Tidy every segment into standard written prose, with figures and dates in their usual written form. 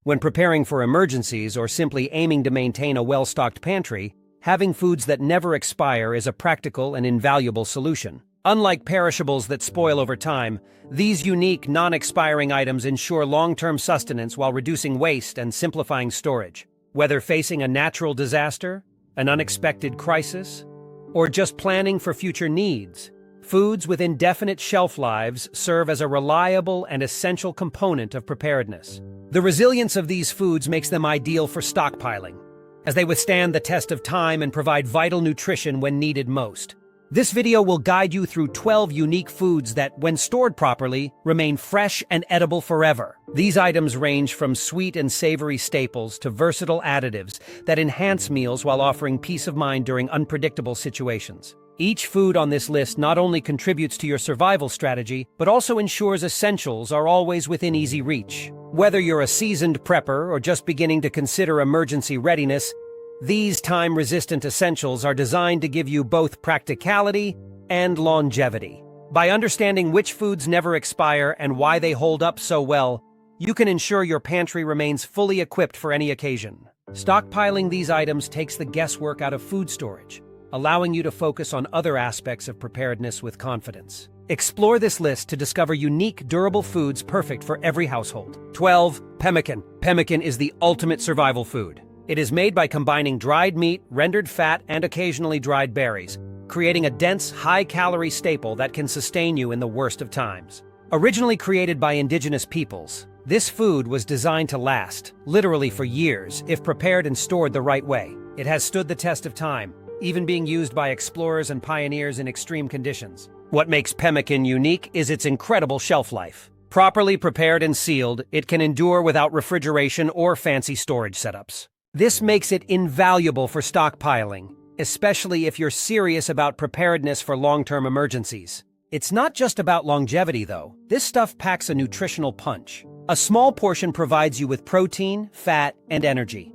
When preparing for emergencies or simply aiming to maintain a well-stocked pantry, having foods that never expire is a practical and invaluable solution. Unlike perishables that spoil over time, these unique, non-expiring items ensure long-term sustenance while reducing waste and simplifying storage. Whether facing a natural disaster, an unexpected crisis, or just planning for future needs, foods with indefinite shelf lives serve as a reliable and essential component of preparedness. The resilience of these foods makes them ideal for stockpiling, as they withstand the test of time and provide vital nutrition when needed most. This video will guide you through 12 unique foods that, when stored properly, remain fresh and edible forever. These items range from sweet and savory staples to versatile additives that enhance meals while offering peace of mind during unpredictable situations. Each food on this list not only contributes to your survival strategy, but also ensures essentials are always within easy reach. Whether you're a seasoned prepper or just beginning to consider emergency readiness, these time-resistant essentials are designed to give you both practicality and longevity. By understanding which foods never expire and why they hold up so well, you can ensure your pantry remains fully equipped for any occasion. Stockpiling these items takes the guesswork out of food storage, allowing you to focus on other aspects of preparedness with confidence. Explore this list to discover unique, durable foods perfect for every household. 12. Pemmican. Pemmican is the ultimate survival food. It is made by combining dried meat, rendered fat, and occasionally dried berries, creating a dense, high-calorie staple that can sustain you in the worst of times. Originally created by indigenous peoples, this food was designed to last, literally for years, if prepared and stored the right way. It has stood the test of time, even being used by explorers and pioneers in extreme conditions. What makes pemmican unique is its incredible shelf life. Properly prepared and sealed, it can endure without refrigeration or fancy storage setups. This makes it invaluable for stockpiling, especially if you're serious about preparedness for long-term emergencies. It's not just about longevity, though. This stuff packs a nutritional punch. A small portion provides you with protein, fat, and energy.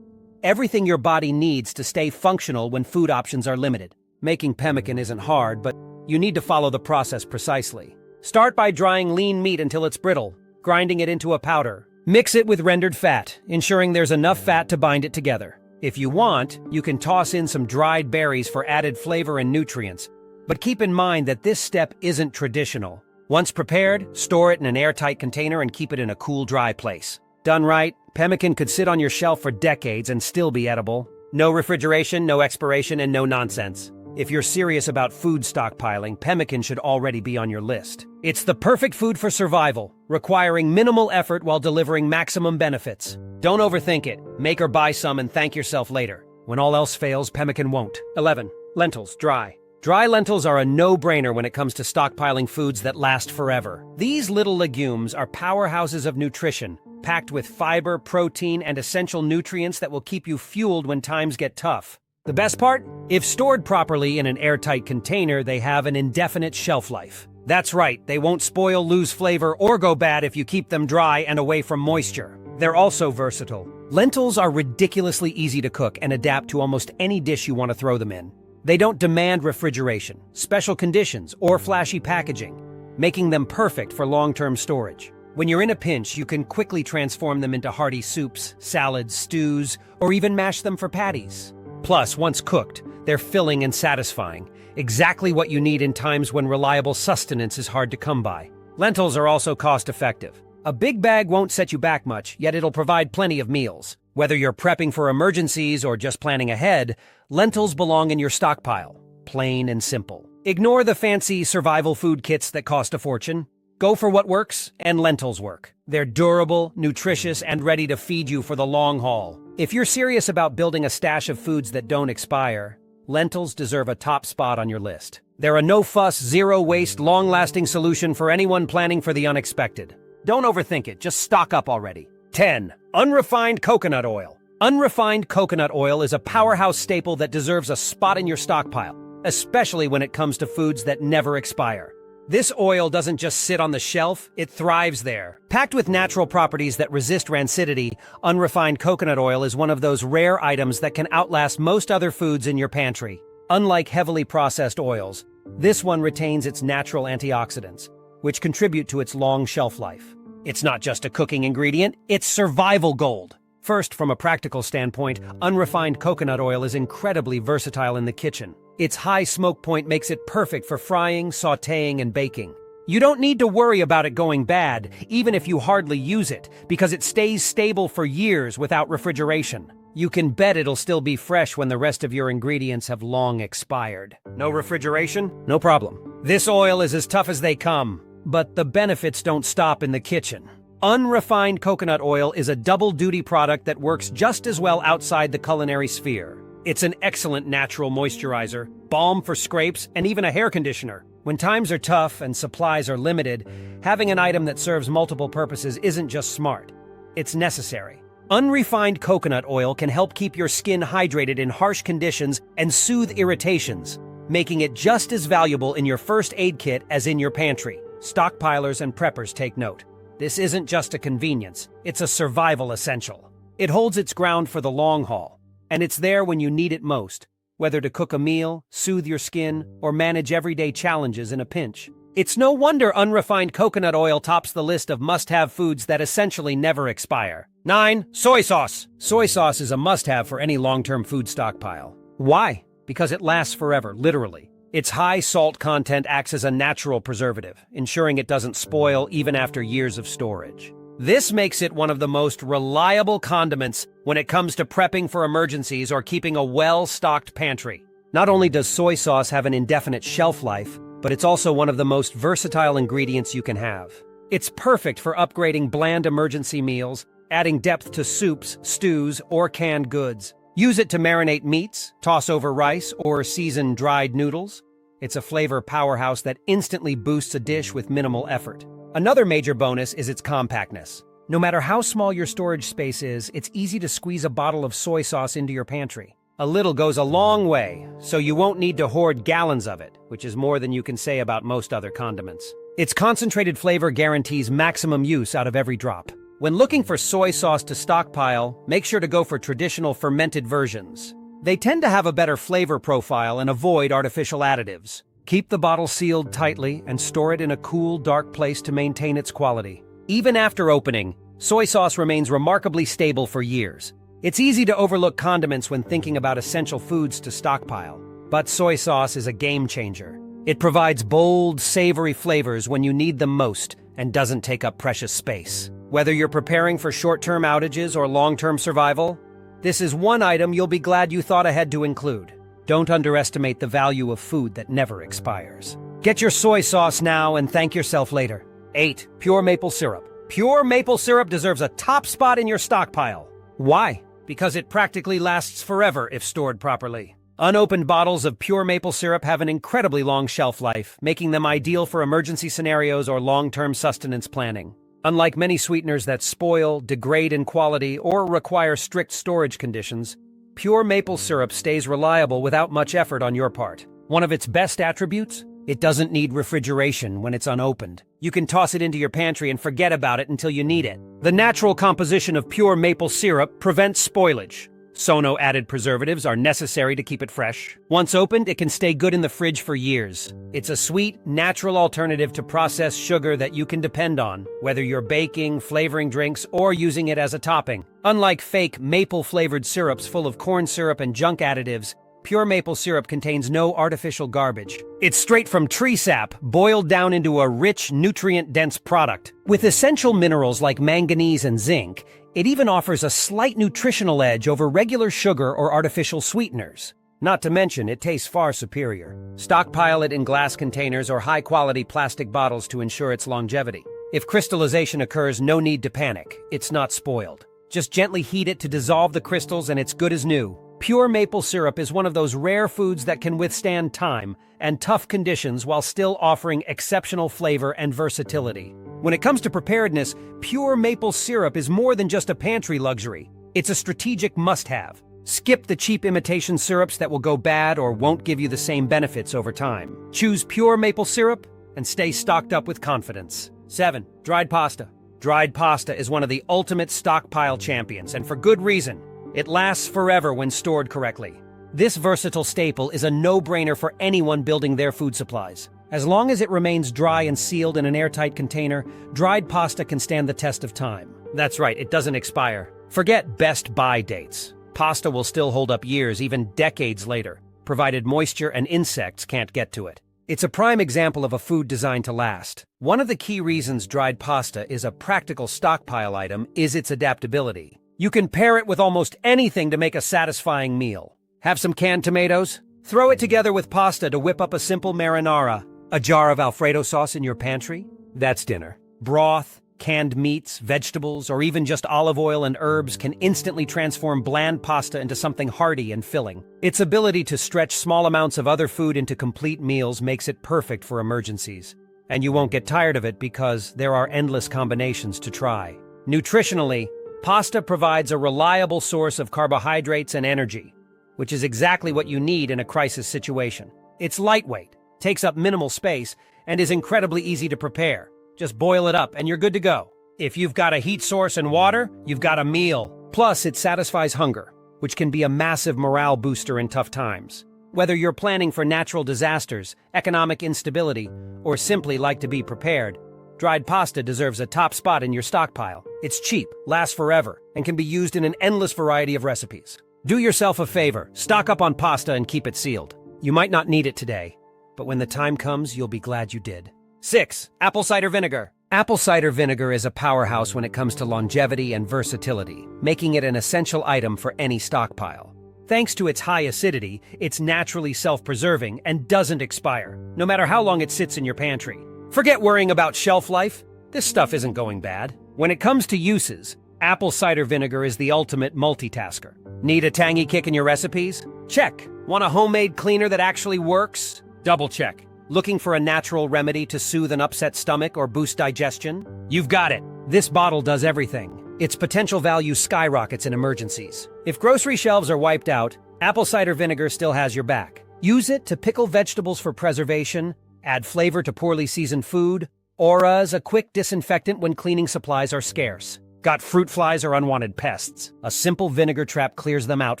Everything your body needs to stay functional when food options are limited. Making pemmican isn't hard, but you need to follow the process precisely. Start by drying lean meat until it's brittle, grinding it into a powder. Mix it with rendered fat, ensuring there's enough fat to bind it together. If you want, you can toss in some dried berries for added flavor and nutrients, but keep in mind that this step isn't traditional. Once prepared, store it in an airtight container and keep it in a cool, dry place. Done right, pemmican could sit on your shelf for decades and still be edible. No refrigeration, no expiration, and no nonsense. If you're serious about food stockpiling, pemmican should already be on your list. It's the perfect food for survival, requiring minimal effort while delivering maximum benefits. Don't overthink it. Make or buy some and thank yourself later. When all else fails, pemmican won't. 11. Lentils, dry. Dry lentils are a no-brainer when it comes to stockpiling foods that last forever. These little legumes are powerhouses of nutrition, packed with fiber, protein, and essential nutrients that will keep you fueled when times get tough. The best part? If stored properly in an airtight container, they have an indefinite shelf life. That's right, they won't spoil, lose flavor, or go bad if you keep them dry and away from moisture. They're also versatile. Lentils are ridiculously easy to cook and adapt to almost any dish you want to throw them in. They don't demand refrigeration, special conditions, or flashy packaging, making them perfect for long-term storage. When you're in a pinch, you can quickly transform them into hearty soups, salads, stews, or even mash them for patties. Plus, once cooked, they're filling and satisfying, exactly what you need in times when reliable sustenance is hard to come by. Lentils are also cost-effective. A big bag won't set you back much, yet it'll provide plenty of meals. Whether you're prepping for emergencies or just planning ahead, lentils belong in your stockpile. Plain and simple. Ignore the fancy survival food kits that cost a fortune. Go for what works, and lentils work. They're durable, nutritious, and ready to feed you for the long haul. If you're serious about building a stash of foods that don't expire, lentils deserve a top spot on your list. They're a no-fuss, zero-waste, long-lasting solution for anyone planning for the unexpected. Don't overthink it, just stock up already. 10. Unrefined coconut oil. Unrefined coconut oil is a powerhouse staple that deserves a spot in your stockpile, especially when it comes to foods that never expire. This oil doesn't just sit on the shelf, it thrives there. Packed with natural properties that resist rancidity, unrefined coconut oil is one of those rare items that can outlast most other foods in your pantry. Unlike heavily processed oils, this one retains its natural antioxidants, which contribute to its long shelf life. It's not just a cooking ingredient, it's survival gold. First, from a practical standpoint, unrefined coconut oil is incredibly versatile in the kitchen. Its high smoke point makes it perfect for frying, sautéing, and baking. You don't need to worry about it going bad, even if you hardly use it, because it stays stable for years without refrigeration. You can bet it'll still be fresh when the rest of your ingredients have long expired. No refrigeration? No problem. This oil is as tough as they come, but the benefits don't stop in the kitchen. Unrefined coconut oil is a double-duty product that works just as well outside the culinary sphere. It's an excellent natural moisturizer, balm for scrapes, and even a hair conditioner. When times are tough and supplies are limited, having an item that serves multiple purposes isn't just smart. It's necessary. Unrefined coconut oil can help keep your skin hydrated in harsh conditions and soothe irritations, making it just as valuable in your first aid kit as in your pantry. Stockpilers and preppers take note. This isn't just a convenience, it's a survival essential. It holds its ground for the long haul, and it's there when you need it most, whether to cook a meal, soothe your skin, or manage everyday challenges in a pinch. It's no wonder unrefined coconut oil tops the list of must-have foods that essentially never expire. 9. Soy sauce. Soy sauce is a must-have for any long-term food stockpile. Why? Because it lasts forever, literally. Its high salt content acts as a natural preservative, ensuring it doesn't spoil even after years of storage. This makes it one of the most reliable condiments when it comes to prepping for emergencies or keeping a well-stocked pantry. Not only does soy sauce have an indefinite shelf life, but it's also one of the most versatile ingredients you can have. It's perfect for upgrading bland emergency meals, adding depth to soups, stews, or canned goods. Use it to marinate meats, toss over rice, or season dried noodles. It's a flavor powerhouse that instantly boosts a dish with minimal effort. Another major bonus is its compactness. No matter how small your storage space is, it's easy to squeeze a bottle of soy sauce into your pantry. A little goes a long way, so you won't need to hoard gallons of it, which is more than you can say about most other condiments. Its concentrated flavor guarantees maximum use out of every drop. When looking for soy sauce to stockpile, make sure to go for traditional fermented versions. They tend to have a better flavor profile and avoid artificial additives. Keep the bottle sealed tightly and store it in a cool, dark place to maintain its quality. Even after opening, soy sauce remains remarkably stable for years. It's easy to overlook condiments when thinking about essential foods to stockpile, but soy sauce is a game changer. It provides bold, savory flavors when you need them most and doesn't take up precious space. Whether you're preparing for short-term outages or long-term survival, this is one item you'll be glad you thought ahead to include. Don't underestimate the value of food that never expires. Get your soy sauce now and thank yourself later. 8. Pure maple syrup. Pure maple syrup deserves a top spot in your stockpile. Why? Because it practically lasts forever if stored properly. Unopened bottles of pure maple syrup have an incredibly long shelf life, making them ideal for emergency scenarios or long-term sustenance planning. Unlike many sweeteners that spoil, degrade in quality, or require strict storage conditions, pure maple syrup stays reliable without much effort on your part. One of its best attributes? It doesn't need refrigeration when it's unopened. You can toss it into your pantry and forget about it until you need it. The natural composition of pure maple syrup prevents spoilage. Sono-added preservatives are necessary to keep it fresh. Once opened, it can stay good in the fridge for years. It's a sweet, natural alternative to processed sugar that you can depend on, whether you're baking, flavoring drinks, or using it as a topping. Unlike fake maple-flavored syrups full of corn syrup and junk additives, pure maple syrup contains no artificial garbage. It's straight from tree sap, boiled down into a rich, nutrient-dense product. With essential minerals like manganese and zinc, it even offers a slight nutritional edge over regular sugar or artificial sweeteners. Not to mention, it tastes far superior. Stockpile it in glass containers or high-quality plastic bottles to ensure its longevity. If crystallization occurs, no need to panic. It's not spoiled. Just gently heat it to dissolve the crystals and it's good as new. Pure maple syrup is one of those rare foods that can withstand time and tough conditions while still offering exceptional flavor and versatility. When it comes to preparedness, pure maple syrup is more than just a pantry luxury. It's a strategic must-have. Skip the cheap imitation syrups that will go bad or won't give you the same benefits over time. Choose pure maple syrup and stay stocked up with confidence. 7. Dried pasta. Dried pasta is one of the ultimate stockpile champions, and for good reason. It lasts forever when stored correctly. This versatile staple is a no-brainer for anyone building their food supplies. As long as it remains dry and sealed in an airtight container, dried pasta can stand the test of time. That's right, it doesn't expire. Forget best buy dates. Pasta will still hold up years, even decades later, provided moisture and insects can't get to it. It's a prime example of a food designed to last. One of the key reasons dried pasta is a practical stockpile item is its adaptability. You can pair it with almost anything to make a satisfying meal. Have some canned tomatoes? Throw it together with pasta to whip up a simple marinara. A jar of Alfredo sauce in your pantry? That's dinner. Broth, canned meats, vegetables, or even just olive oil and herbs can instantly transform bland pasta into something hearty and filling. Its ability to stretch small amounts of other food into complete meals makes it perfect for emergencies. And you won't get tired of it because there are endless combinations to try. Nutritionally, pasta provides a reliable source of carbohydrates and energy, which is exactly what you need in a crisis situation. It's lightweight, takes up minimal space, and is incredibly easy to prepare. Just boil it up and you're good to go. If you've got a heat source and water, you've got a meal. Plus, it satisfies hunger, which can be a massive morale booster in tough times. Whether you're planning for natural disasters, economic instability, or simply like to be prepared, dried pasta deserves a top spot in your stockpile. It's cheap, lasts forever, and can be used in an endless variety of recipes. Do yourself a favor, stock up on pasta and keep it sealed. You might not need it today, but when the time comes, you'll be glad you did. 6. Apple cider vinegar. Apple cider vinegar is a powerhouse when it comes to longevity and versatility, making it an essential item for any stockpile. Thanks to its high acidity, it's naturally self-preserving and doesn't expire, no matter how long it sits in your pantry. Forget worrying about shelf life. This stuff isn't going bad. When it comes to uses, apple cider vinegar is the ultimate multitasker. Need a tangy kick in your recipes? Check. Want a homemade cleaner that actually works? Double check. Looking for a natural remedy to soothe an upset stomach or boost digestion? You've got it. This bottle does everything. Its potential value skyrockets in emergencies. If grocery shelves are wiped out, apple cider vinegar still has your back. Use it to pickle vegetables for preservation, add flavor to poorly seasoned food, or as a quick disinfectant when cleaning supplies are scarce. Got fruit flies or unwanted pests? A simple vinegar trap clears them out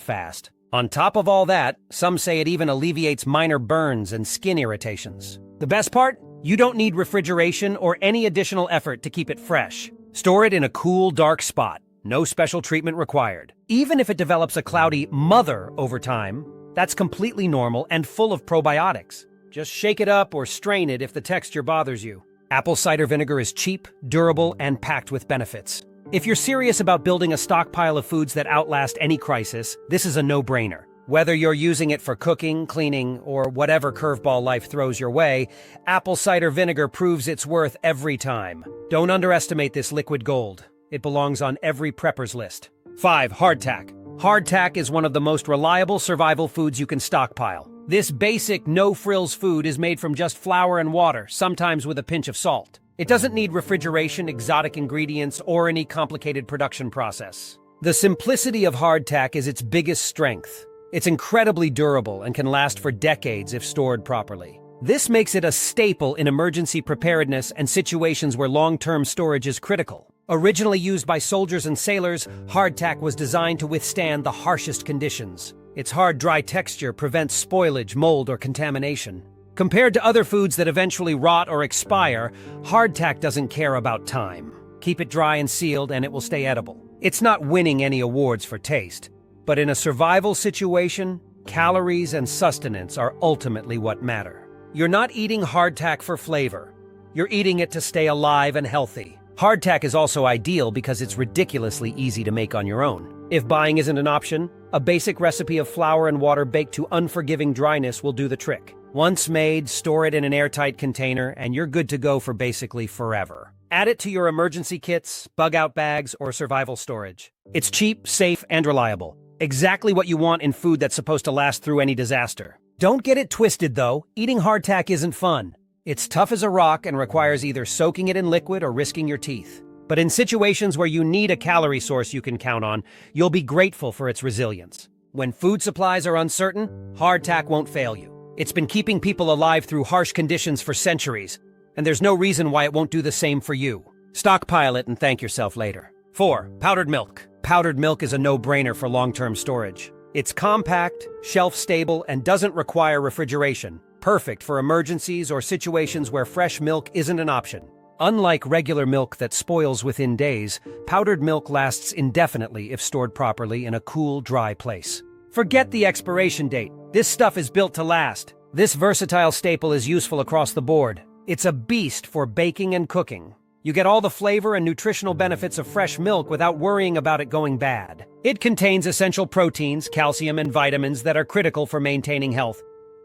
fast. On top of all that, some say it even alleviates minor burns and skin irritations. The best part? You don't need refrigeration or any additional effort to keep it fresh. Store it in a cool, dark spot. No special treatment required. Even if it develops a cloudy mother over time, that's completely normal and full of probiotics. Just shake it up or strain it if the texture bothers you. Apple cider vinegar is cheap, durable, and packed with benefits. If you're serious about building a stockpile of foods that outlast any crisis, this is a no-brainer. Whether you're using it for cooking, cleaning, or whatever curveball life throws your way, apple cider vinegar proves its worth every time. Don't underestimate this liquid gold. It belongs on every prepper's list. 5. Hardtack. Hardtack is one of the most reliable survival foods you can stockpile. This basic, no-frills food is made from just flour and water, sometimes with a pinch of salt. It doesn't need refrigeration, exotic ingredients, or any complicated production process. The simplicity of hardtack is its biggest strength. It's incredibly durable and can last for decades if stored properly. This makes it a staple in emergency preparedness and situations where long-term storage is critical. Originally used by soldiers and sailors, hardtack was designed to withstand the harshest conditions. Its hard, dry texture prevents spoilage, mold, or contamination. Compared to other foods that eventually rot or expire, hardtack doesn't care about time. Keep it dry and sealed and it will stay edible. It's not winning any awards for taste, but in a survival situation, calories and sustenance are ultimately what matter. You're not eating hardtack for flavor. You're eating it to stay alive and healthy. Hardtack is also ideal because it's ridiculously easy to make on your own. If buying isn't an option, a basic recipe of flour and water baked to unforgiving dryness will do the trick. Once made, store it in an airtight container, and you're good to go for basically forever. Add it to your emergency kits, bug-out bags, or survival storage. It's cheap, safe, and reliable. Exactly what you want in food that's supposed to last through any disaster. Don't get it twisted, though. Eating hardtack isn't fun. It's tough as a rock and requires either soaking it in liquid or risking your teeth. But in situations where you need a calorie source you can count on, you'll be grateful for its resilience. When food supplies are uncertain, hardtack won't fail you. It's been keeping people alive through harsh conditions for centuries, and there's no reason why it won't do the same for you. Stockpile it and thank yourself later. 4. Powdered milk. Powdered milk is a no-brainer for long-term storage. It's compact, shelf-stable, and doesn't require refrigeration. perfect for emergencies or situations where fresh milk isn't an option. Unlike regular milk that spoils within days, powdered milk lasts indefinitely if stored properly in a cool, dry place. Forget the expiration date. This stuff is built to last. This versatile staple is useful across the board. It's a beast for baking and cooking. You get all the flavor and nutritional benefits of fresh milk without worrying about it going bad. It contains essential proteins, calcium, and vitamins that are critical for maintaining health,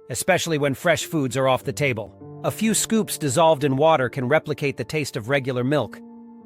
especially when fresh foods are off the table. A few scoops dissolved in water can replicate the taste of regular milk.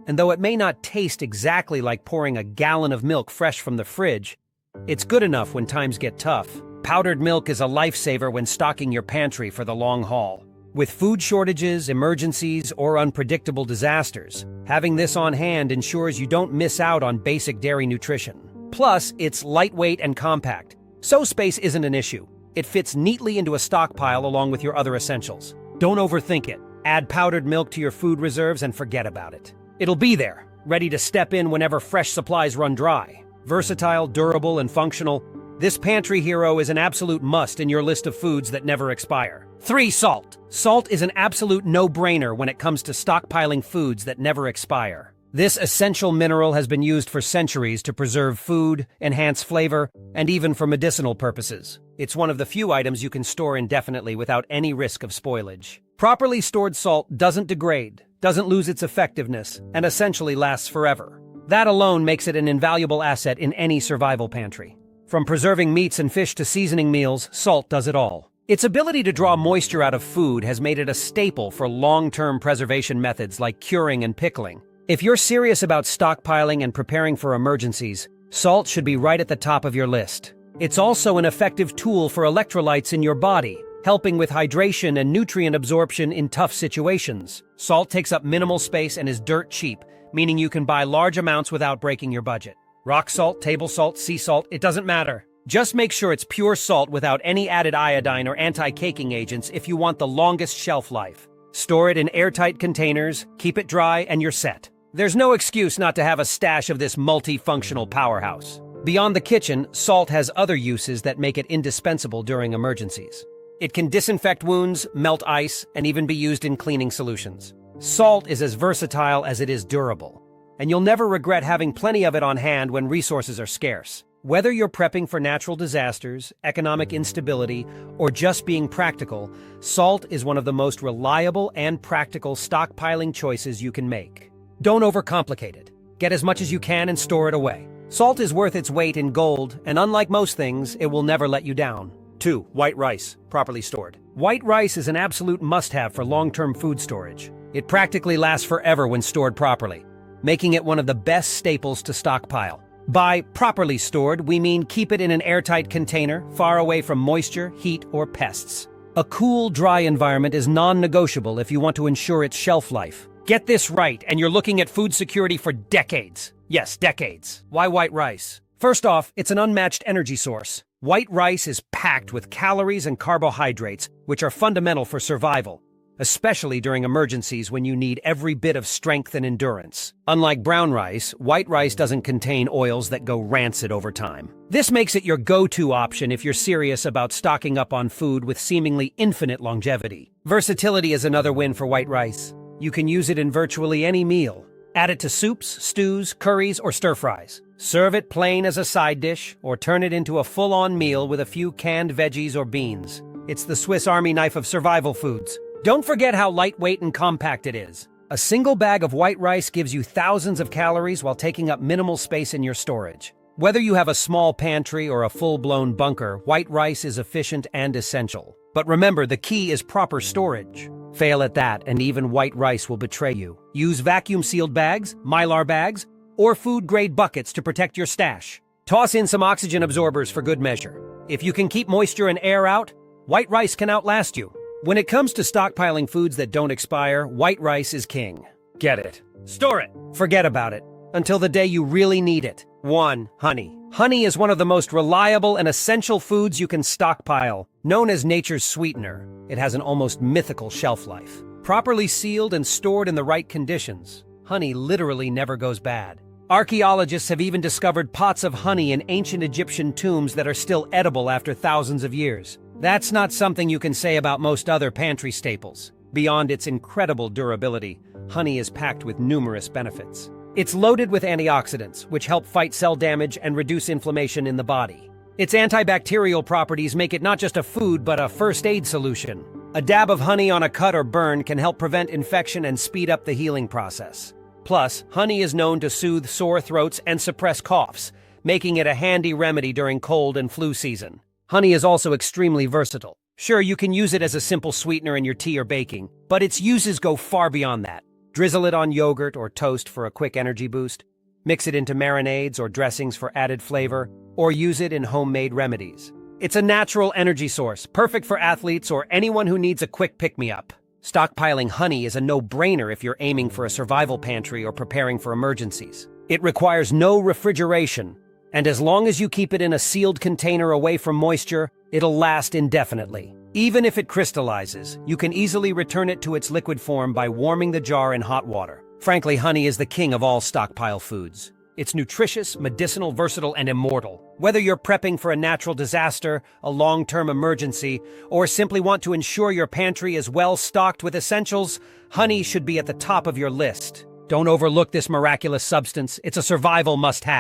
And though it may not taste exactly like pouring a gallon of milk fresh from the fridge, it's good enough when times get tough. Powdered milk is a lifesaver when stocking your pantry for the long haul. With food shortages, emergencies, or unpredictable disasters, having this on hand ensures you don't miss out on basic dairy nutrition. Plus, it's lightweight and compact, so space isn't an issue. It fits neatly into a stockpile along with your other essentials. Don't overthink it. Add powdered milk to your food reserves and forget about it. It'll be there, ready to step in whenever fresh supplies run dry. Versatile, durable, and functional, this pantry hero is an absolute must in your list of foods that never expire. 3. Salt. Salt is an absolute no-brainer when it comes to stockpiling foods that never expire. This essential mineral has been used for centuries to preserve food, enhance flavor, and even for medicinal purposes. It's one of the few items you can store indefinitely without any risk of spoilage. Properly stored salt doesn't degrade, doesn't lose its effectiveness, and essentially lasts forever. That alone makes it an invaluable asset in any survival pantry. From preserving meats and fish to seasoning meals, salt does it all. Its ability to draw moisture out of food has made it a staple for long-term preservation methods like curing and pickling. If you're serious about stockpiling and preparing for emergencies, salt should be right at the top of your list. It's also an effective tool for electrolytes in your body, helping with hydration and nutrient absorption in tough situations. Salt takes up minimal space and is dirt cheap, meaning you can buy large amounts without breaking your budget. Rock salt, table salt, sea salt, it doesn't matter. Just make sure it's pure salt without any added iodine or anti-caking agents if you want the longest shelf life. Store it in airtight containers, keep it dry, and you're set. There's no excuse not to have a stash of this multifunctional powerhouse. Beyond the kitchen, salt has other uses that make it indispensable during emergencies. It can disinfect wounds, melt ice, and even be used in cleaning solutions. Salt is as versatile as it is durable, and you'll never regret having plenty of it on hand when resources are scarce. Whether you're prepping for natural disasters, economic instability, or just being practical, salt is one of the most reliable and practical stockpiling choices you can make. Don't overcomplicate it. Get as much as you can and store it away. Salt is worth its weight in gold, and unlike most things, it will never let you down. 2. White rice, properly stored. White rice is an absolute must-have for long-term food storage. It practically lasts forever when stored properly, making it one of the best staples to stockpile. By properly stored, we mean keep it in an airtight container, far away from moisture, heat, or pests. A cool, dry environment is non-negotiable if you want to ensure its shelf life. Get this right, and you're looking at food security for decades. Yes, decades. Why white rice? First off, it's an unmatched energy source. White rice is packed with calories and carbohydrates, which are fundamental for survival, especially during emergencies when you need every bit of strength and endurance. Unlike brown rice, white rice doesn't contain oils that go rancid over time. This makes it your go-to option if you're serious about stocking up on food with seemingly infinite longevity. Versatility is another win for white rice. You can use it in virtually any meal. Add it to soups, stews, curries, or stir-fries. Serve it plain as a side dish, or turn it into a full-on meal with a few canned veggies or beans. It's the Swiss Army knife of survival foods. Don't forget how lightweight and compact it is. A single bag of white rice gives you thousands of calories while taking up minimal space in your storage. Whether you have a small pantry or a full-blown bunker, white rice is efficient and essential. But remember, the key is proper storage. Fail at that, and even white rice will betray you. Use vacuum-sealed bags, Mylar bags, or food-grade buckets to protect your stash. Toss in some oxygen absorbers for good measure. If you can keep moisture and air out, white rice can outlast you. When it comes to stockpiling foods that don't expire, white rice is king. Get it. Store it. Forget about it until the day you really need it. 1. Honey. Honey is one of the most reliable and essential foods you can stockpile. Known as nature's sweetener, it has an almost mythical shelf life. Properly sealed and stored in the right conditions, honey literally never goes bad. Archaeologists have even discovered pots of honey in ancient Egyptian tombs that are still edible after thousands of years. That's not something you can say about most other pantry staples. Beyond its incredible durability, honey is packed with numerous benefits. It's loaded with antioxidants, which help fight cell damage and reduce inflammation in the body. Its antibacterial properties make it not just a food, but a first aid solution. A dab of honey on a cut or burn can help prevent infection and speed up the healing process. Plus, honey is known to soothe sore throats and suppress coughs, making it a handy remedy during cold and flu season. Honey is also extremely versatile. Sure, you can use it as a simple sweetener in your tea or baking, but its uses go far beyond that. Drizzle it on yogurt or toast for a quick energy boost. Mix it into marinades or dressings for added flavor, or use it in homemade remedies. It's a natural energy source, perfect for athletes or anyone who needs a quick pick-me-up. Stockpiling honey is a no-brainer if you're aiming for a survival pantry or preparing for emergencies. It requires no refrigeration, and as long as you keep it in a sealed container away from moisture, it'll last indefinitely. Even if it crystallizes, you can easily return it to its liquid form by warming the jar in hot water. Frankly, honey is the king of all stockpile foods. It's nutritious, medicinal, versatile, and immortal. Whether you're prepping for a natural disaster, a long-term emergency, or simply want to ensure your pantry is well stocked with essentials, honey should be at the top of your list. Don't overlook this miraculous substance. It's a survival must-have.